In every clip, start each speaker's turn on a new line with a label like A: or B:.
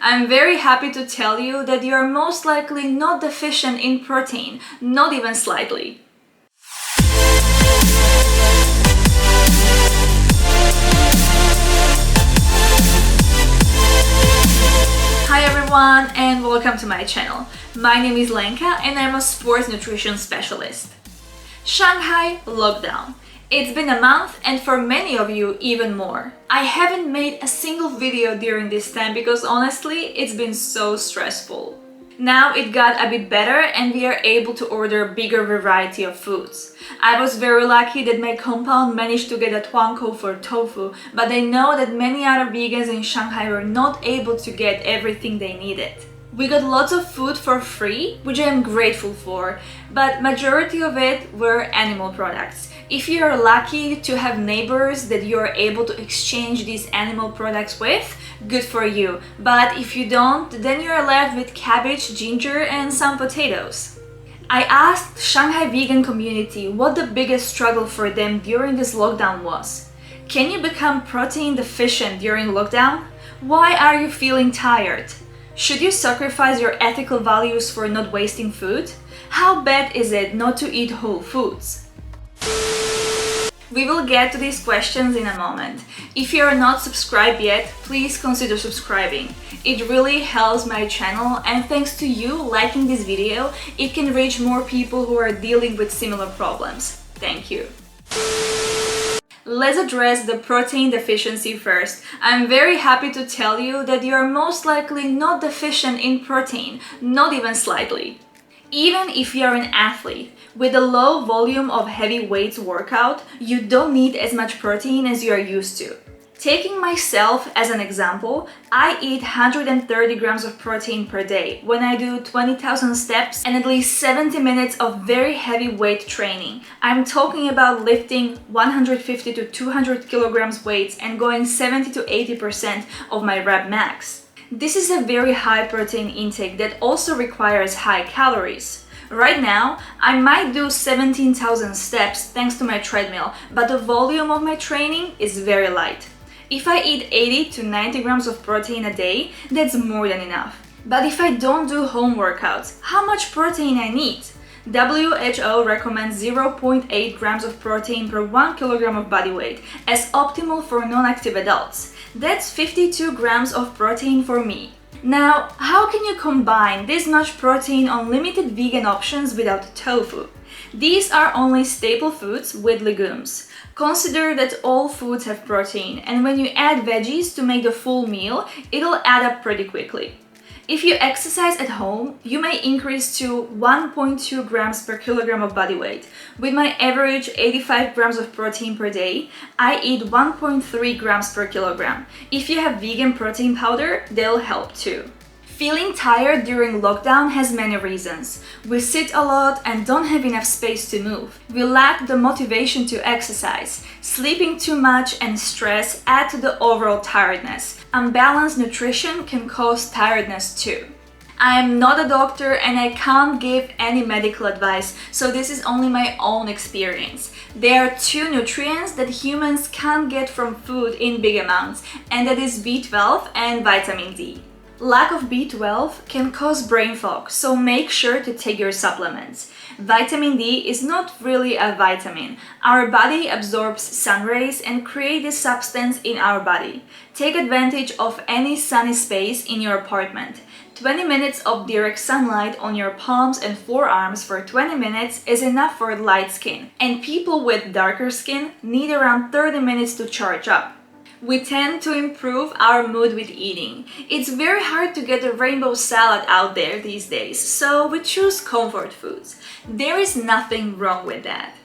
A: I'm very happy to tell you that you are most likely not deficient in protein, not even slightly. Hi everyone and welcome to my channel. My name is Lenka and I'm a sports nutrition specialist. Shanghai lockdown. It's been a month and for many of you even more. I haven't made a single video during this time because honestly it's been so stressful. Now it got a bit better and we are able to order a bigger variety of foods. I was very lucky that my compound managed to get a tuanko for tofu, but I know that many other vegans in Shanghai were not able to get everything they needed. We got lots of food for free, which I am grateful for, but majority of it were animal products. If you are lucky to have neighbors that you are able to exchange these animal products with, good for you. But if you don't, then you are left with cabbage, ginger and some potatoes. I asked Shanghai vegan community what the biggest struggle for them during this lockdown was. Can you become protein deficient during lockdown? Why are you feeling tired? Should you sacrifice your ethical values for not wasting food? How bad is it not to eat whole foods? We will get to these questions in a moment. If you are not subscribed yet, please consider subscribing. It really helps my channel and thanks to you liking this video, it can reach more people who are dealing with similar problems. Thank you. Let's address the protein deficiency first. I'm very happy to tell you that you are most likely not deficient in protein, not even slightly. Even if you're an athlete, with a low volume of heavy weights workout, you don't need as much protein as you are used to. Taking myself as an example, I eat 130 grams of protein per day when I do 20,000 steps and at least 70 minutes of very heavy weight training. I'm talking about lifting 150 to 200 kilograms weights and going 70 to 80% of my rep max. This is a very high protein intake that also requires high calories. Right now, I might do 17,000 steps thanks to my treadmill, but the volume of my training is very light. If I eat 80 to 90 grams of protein a day, that's more than enough. But if I don't do home workouts, how much protein I need? WHO recommends 0.8 grams of protein per 1 kilogram of body weight as optimal for non-active adults. That's 52 grams of protein for me. Now, how can you combine this much protein on limited vegan options without tofu? These are only staple foods with legumes. Consider that all foods have protein, and when you add veggies to make the full meal, it'll add up pretty quickly. If you exercise at home, you may increase to 1.2 grams per kilogram of body weight. With my average 85 grams of protein per day, I eat 1.3 grams per kilogram. If you have vegan protein powder, they'll help too. Feeling tired during lockdown has many reasons. We sit a lot and don't have enough space to move. We lack the motivation to exercise. Sleeping too much and stress add to the overall tiredness. Unbalanced nutrition can cause tiredness too. I am not a doctor and I can't give any medical advice, so this is only my own experience. There are two nutrients that humans can't get from food in big amounts, and that is B12 and vitamin D. Lack of B12 can cause brain fog, so make sure to take your supplements. Vitamin D is not really a vitamin. Our body absorbs sun rays and creates this substance in our body. Take advantage of any sunny space in your apartment. 20 minutes of direct sunlight on your palms and forearms for 20 minutes is enough for light skin, and people with darker skin need around 30 minutes to charge up. We tend to improve our mood with eating. It's very hard to get a rainbow salad out there these days, so we choose comfort foods. There is nothing wrong with that.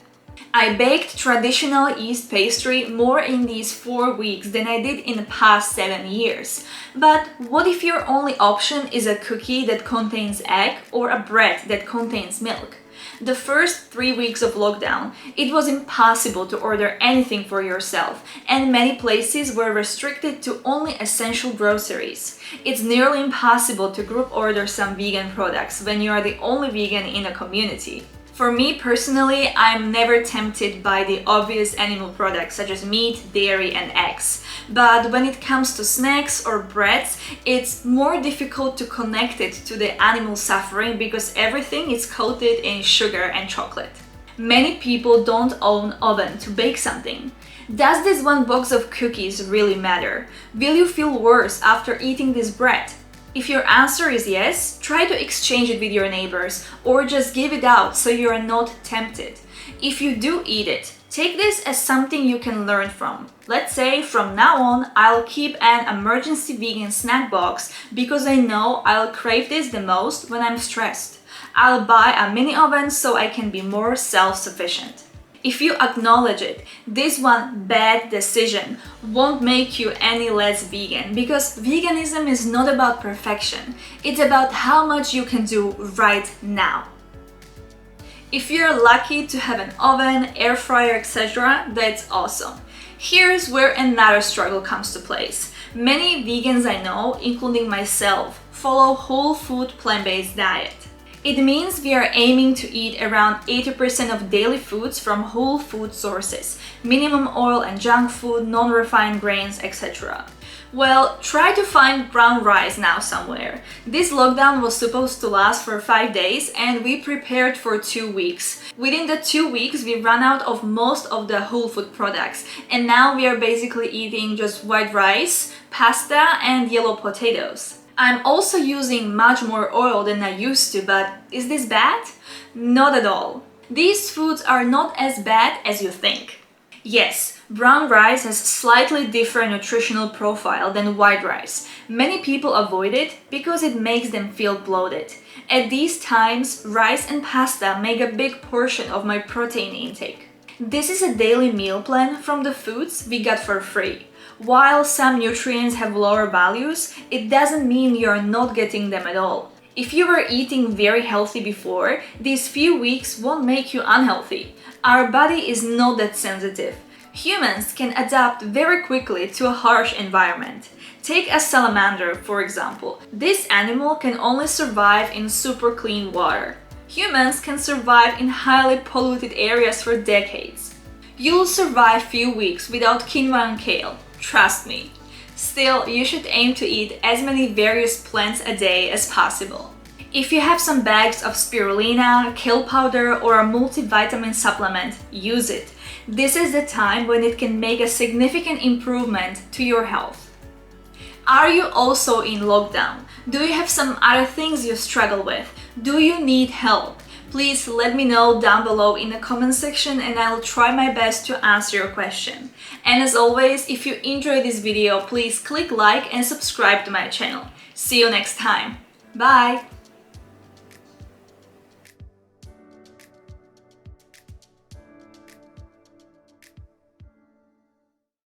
A: I baked traditional yeast pastry more in these 4 weeks than I did in the past 7 years. But what if your only option is a cookie that contains egg or a bread that contains milk? The first 3 weeks of lockdown, it was impossible to order anything for yourself, and many places were restricted to only essential groceries. It's nearly impossible to group order some vegan products when you are the only vegan in a community. For me personally, I'm never tempted by the obvious animal products such as meat, dairy, and eggs. But when it comes to snacks or breads, it's more difficult to connect it to the animal suffering because everything is coated in sugar and chocolate. Many people don't own oven to bake something. Does this one box of cookies really matter? Will you feel worse after eating this bread? If your answer is yes, try to exchange it with your neighbors or just give it out so you are not tempted. If you do eat it, take this as something you can learn from. Let's say from now on, I'll keep an emergency vegan snack box because I know I'll crave this the most when I'm stressed. I'll buy a mini oven so I can be more self-sufficient. If you acknowledge it, this one bad decision won't make you any less vegan because veganism is not about perfection. It's about how much you can do right now. If you're lucky to have an oven, air fryer, etc., that's awesome. Here's where another struggle comes to place. Many vegans I know, including myself, follow whole food plant-based diet. It means we are aiming to eat around 80% of daily foods from whole food sources, minimum oil and junk food, non-refined grains, etc. Well, try to find brown rice now somewhere. This lockdown was supposed to last for 5 days and we prepared for 2 weeks. Within the 2 weeks, we ran out of most of the whole food products and now we are basically eating just white rice, pasta and yellow potatoes. I'm also using much more oil than I used to, but is this bad? Not at all. These foods are not as bad as you think. Yes, brown rice has slightly different nutritional profile than white rice. Many people avoid it because it makes them feel bloated. At these times, rice and pasta make a big portion of my protein intake. This is a daily meal plan from the foods we got for free. While some nutrients have lower values, it doesn't mean you're not getting them at all. If you were eating very healthy before, these few weeks won't make you unhealthy. Our body is not that sensitive. Humans can adapt very quickly to a harsh environment. Take a salamander, for example. This animal can only survive in super clean water. Humans can survive in highly polluted areas for decades. You'll survive few weeks without quinoa and kale. Trust me. Still, you should aim to eat as many various plants a day as possible. If you have some bags of spirulina, kale powder, or a multivitamin supplement, use it. This is the time when it can make a significant improvement to your health. Are you also in lockdown? Do you have some other things you struggle with? Do you need help? Please let me know down below in the comment section and I'll try my best to answer your question. And as always, if you enjoyed this video, please click like and subscribe to my channel. See you next time. Bye!